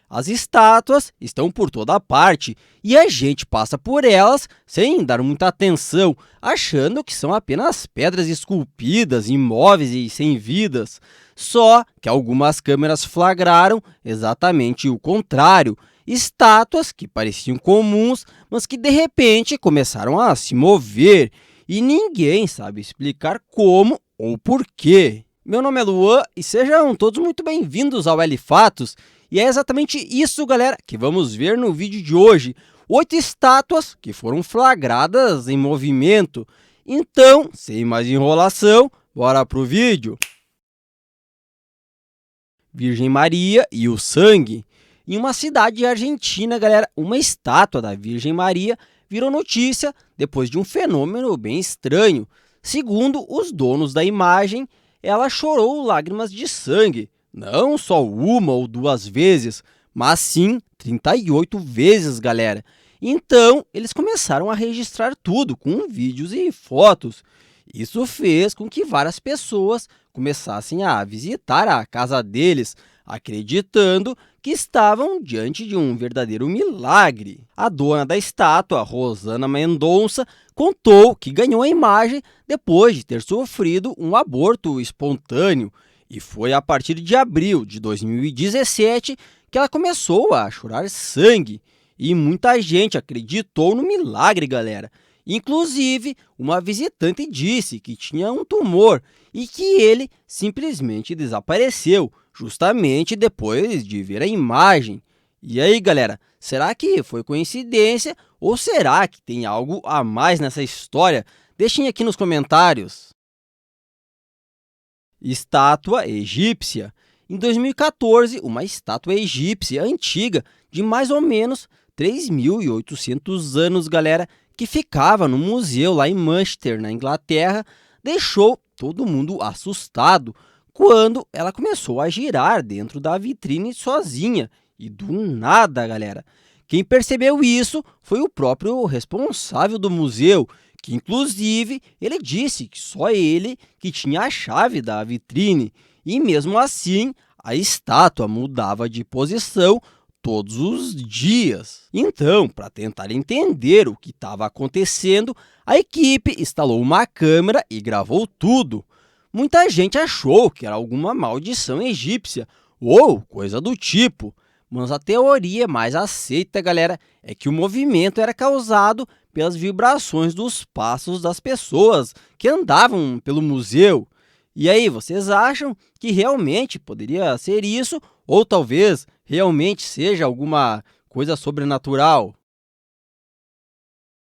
As estátuas estão por toda parte e a gente passa por elas sem dar muita atenção, achando que são apenas pedras esculpidas, imóveis e sem vidas. Só que algumas câmeras flagraram exatamente o contrário. Estátuas que pareciam comuns, mas que de repente começaram a se mover e ninguém sabe explicar como ou por quê. Meu nome é Luan e sejam todos muito bem-vindos ao L Fatos. E é exatamente isso, galera, que vamos ver no vídeo de hoje. 8 estátuas que foram flagradas em movimento. Então, sem mais enrolação, bora pro vídeo. Virgem Maria e o sangue. Em uma cidade argentina, galera, uma estátua da Virgem Maria virou notícia depois de um fenômeno bem estranho. Segundo os donos da imagem, ela chorou lágrimas de sangue. Não só uma ou duas vezes, mas sim 38 vezes, galera. Então, eles começaram a registrar tudo com vídeos e fotos. Isso fez com que várias pessoas começassem a visitar a casa deles, acreditando que estavam diante de um verdadeiro milagre. A dona da estátua, Rosana Mendonça, contou que ganhou a imagem depois de ter sofrido um aborto espontâneo. E foi a partir de abril de 2017 que ela começou a chorar sangue. E muita gente acreditou no milagre, galera. Inclusive, uma visitante disse que tinha um tumor e que ele simplesmente desapareceu, justamente depois de ver a imagem. E aí, galera, será que foi coincidência ou será que tem algo a mais nessa história? Deixem aqui nos comentários. Estátua egípcia. Em 2014, uma estátua egípcia antiga de mais ou menos 3.800 anos, galera, que ficava no museu lá em Manchester, na Inglaterra, deixou todo mundo assustado quando ela começou a girar dentro da vitrine sozinha. E do nada, galera, quem percebeu isso foi o próprio responsável do museu, que inclusive ele disse que só ele que tinha a chave da vitrine, e mesmo assim a estátua mudava de posição todos os dias. Então, para tentar entender o que estava acontecendo, a equipe instalou uma câmera e gravou tudo. Muita gente achou que era alguma maldição egípcia ou coisa do tipo, mas a teoria mais aceita, galera, é que o movimento era causado pelas vibrações dos passos das pessoas que andavam pelo museu. E aí, vocês acham que realmente poderia ser isso? Ou talvez realmente seja alguma coisa sobrenatural?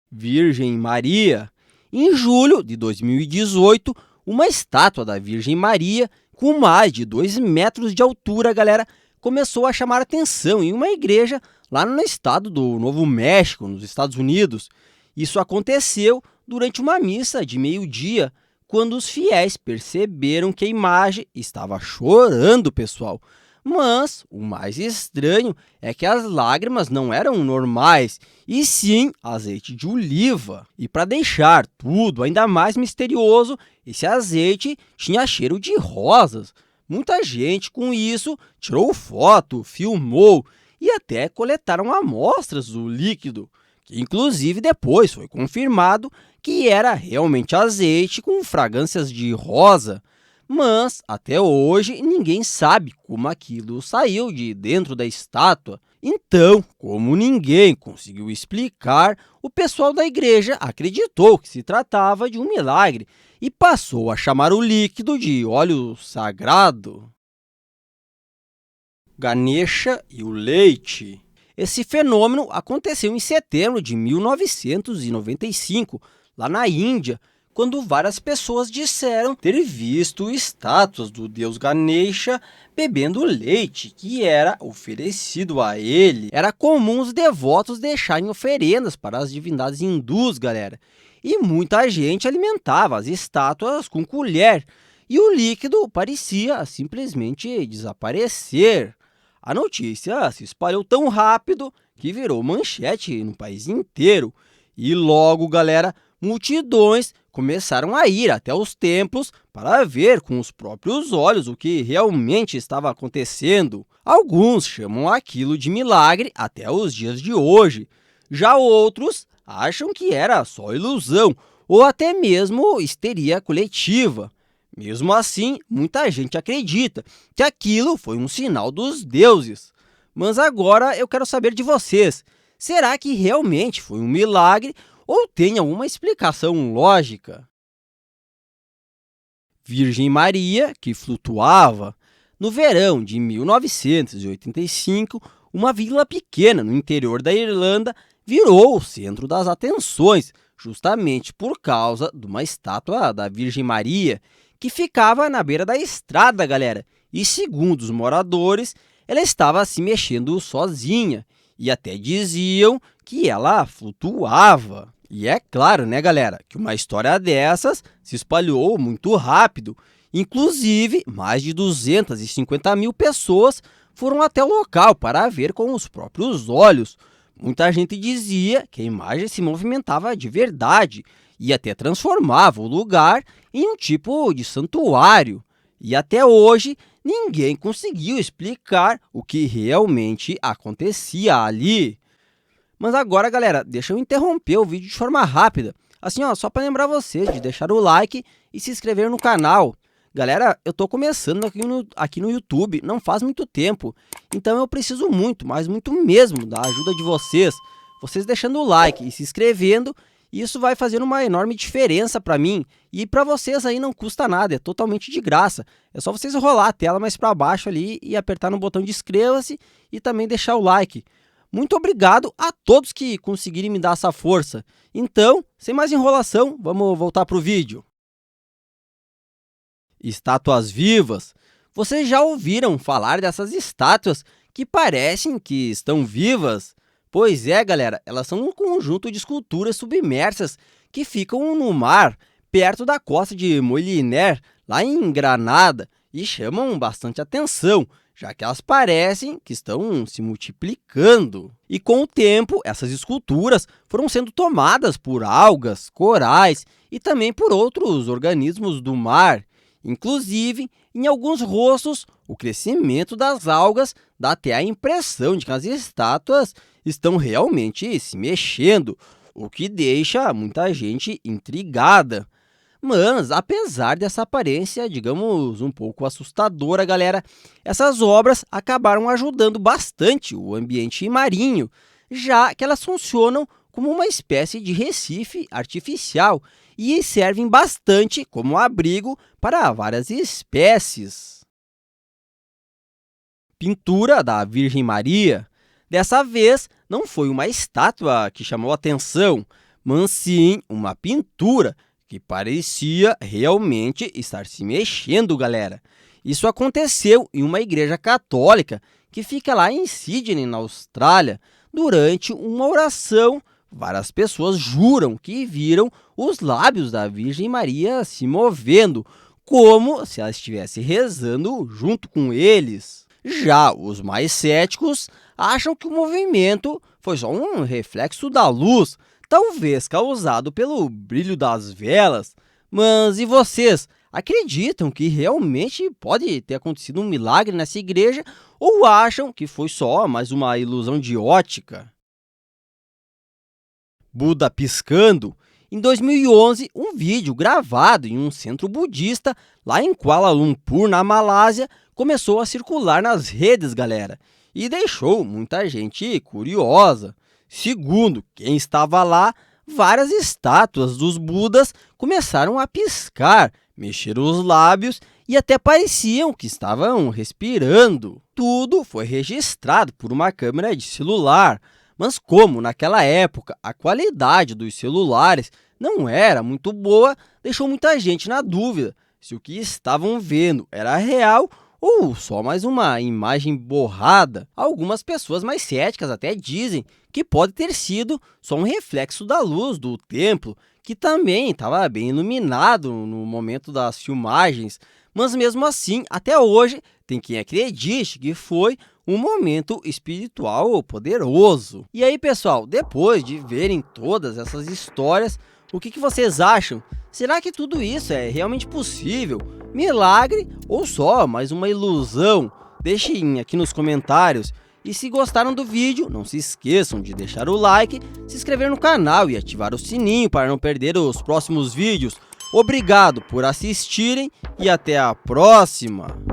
Virgem Maria. Em julho de 2018, uma estátua da Virgem Maria, com mais de 2 metros de altura, galera, começou a chamar atenção em uma igreja lá no estado do Novo México, nos Estados Unidos. Isso aconteceu durante uma missa de meio-dia, quando os fiéis perceberam que a imagem estava chorando, pessoal. Mas o mais estranho é que as lágrimas não eram normais, e sim azeite de oliva. E para deixar tudo ainda mais misterioso, esse azeite tinha cheiro de rosas. Muita gente com isso tirou foto, filmou e até coletaram amostras do líquido, que inclusive depois foi confirmado que era realmente azeite com fragrâncias de rosa. Mas até hoje ninguém sabe como aquilo saiu de dentro da estátua. Então, como ninguém conseguiu explicar, o pessoal da igreja acreditou que se tratava de um milagre e passou a chamar o líquido de óleo sagrado. Ganesha e o leite. Esse fenômeno aconteceu em setembro de 1995, lá na Índia, quando várias pessoas disseram ter visto estátuas do deus Ganesha bebendo leite que era oferecido a ele. Era comum os devotos deixarem oferendas para as divindades hindus, galera. E muita gente alimentava as estátuas com colher, e o líquido parecia simplesmente desaparecer. A notícia se espalhou tão rápido que virou manchete no país inteiro. E logo, galera, multidões começaram a ir até os templos para ver com os próprios olhos o que realmente estava acontecendo. Alguns chamam aquilo de milagre até os dias de hoje. Já outros acham que era só ilusão ou até mesmo histeria coletiva. Mesmo assim, muita gente acredita que aquilo foi um sinal dos deuses. Mas agora eu quero saber de vocês. Será que realmente foi um milagre ou tem alguma explicação lógica? Virgem Maria, que flutuava. No verão de 1985, uma vila pequena no interior da Irlanda virou o centro das atenções, justamente por causa de uma estátua da Virgem Maria, que ficava na beira da estrada, galera. E segundo os moradores, ela estava se mexendo sozinha e até diziam que ela flutuava. E é claro, né, galera, que uma história dessas se espalhou muito rápido. Inclusive, mais de 250 mil pessoas foram até o local para ver com os próprios olhos. Muita gente dizia que a imagem se movimentava de verdade e até transformava o lugar em um tipo de santuário. E até hoje, ninguém conseguiu explicar o que realmente acontecia ali. Mas agora, galera, deixa eu interromper o vídeo de forma rápida. Assim, ó, só para lembrar vocês de deixar o like e se inscrever no canal. Galera, eu tô começando aqui no YouTube, não faz muito tempo. Então eu preciso muito, mas muito mesmo, da ajuda de vocês. Vocês deixando o like e se inscrevendo, isso vai fazer uma enorme diferença para mim. E para vocês aí não custa nada, é totalmente de graça. É só vocês rolar a tela mais para baixo ali e apertar no botão de inscreva-se e também deixar o like. Muito obrigado a todos que conseguirem me dar essa força. Então, sem mais enrolação, vamos voltar para o vídeo. Estátuas vivas. Vocês já ouviram falar dessas estátuas que parecem que estão vivas? Pois é, galera, elas são um conjunto de esculturas submersas que ficam no mar, perto da costa de Molineux, lá em Granada, e chamam bastante atenção, já que elas parecem que estão se multiplicando. E com o tempo, essas esculturas foram sendo tomadas por algas, corais e também por outros organismos do mar. Inclusive, em alguns rostos, o crescimento das algas dá até a impressão de que as estátuas estão realmente se mexendo, o que deixa muita gente intrigada. Mas, apesar dessa aparência, digamos, um pouco assustadora, galera, essas obras acabaram ajudando bastante o ambiente marinho, já que elas funcionam como uma espécie de recife artificial e servem bastante como abrigo para várias espécies. Pintura da Virgem Maria. Dessa vez, não foi uma estátua que chamou a atenção, mas sim uma pintura que parecia realmente estar se mexendo, galera. Isso aconteceu em uma igreja católica que fica lá em Sydney, na Austrália. Durante uma oração, várias pessoas juram que viram os lábios da Virgem Maria se movendo, como se ela estivesse rezando junto com eles. Já os mais céticos acham que o movimento foi só um reflexo da luz, talvez causado pelo brilho das velas. Mas e vocês? Acreditam que realmente pode ter acontecido um milagre nessa igreja ou acham que foi só mais uma ilusão de ótica? Buda piscando. Em 2011, um vídeo gravado em um centro budista lá em Kuala Lumpur, na Malásia, começou a circular nas redes, galera, e deixou muita gente curiosa. Segundo quem estava lá, várias estátuas dos Budas começaram a piscar, mexer os lábios e até pareciam que estavam respirando. Tudo foi registrado por uma câmera de celular. Mas como naquela época a qualidade dos celulares não era muito boa, deixou muita gente na dúvida se o que estavam vendo era real ou só mais uma imagem borrada. Algumas pessoas mais céticas até dizem que pode ter sido só um reflexo da luz do templo, que também estava bem iluminado no momento das filmagens. Mas mesmo assim, até hoje, tem quem acredite que foi um momento espiritual poderoso. E aí, pessoal, depois de verem todas essas histórias, O que vocês acham? Será que tudo isso é realmente possível? Milagre ou só mais uma ilusão? Deixem aqui nos comentários. E se gostaram do vídeo, não se esqueçam de deixar o like, se inscrever no canal e ativar o sininho para não perder os próximos vídeos. Obrigado por assistirem e até a próxima!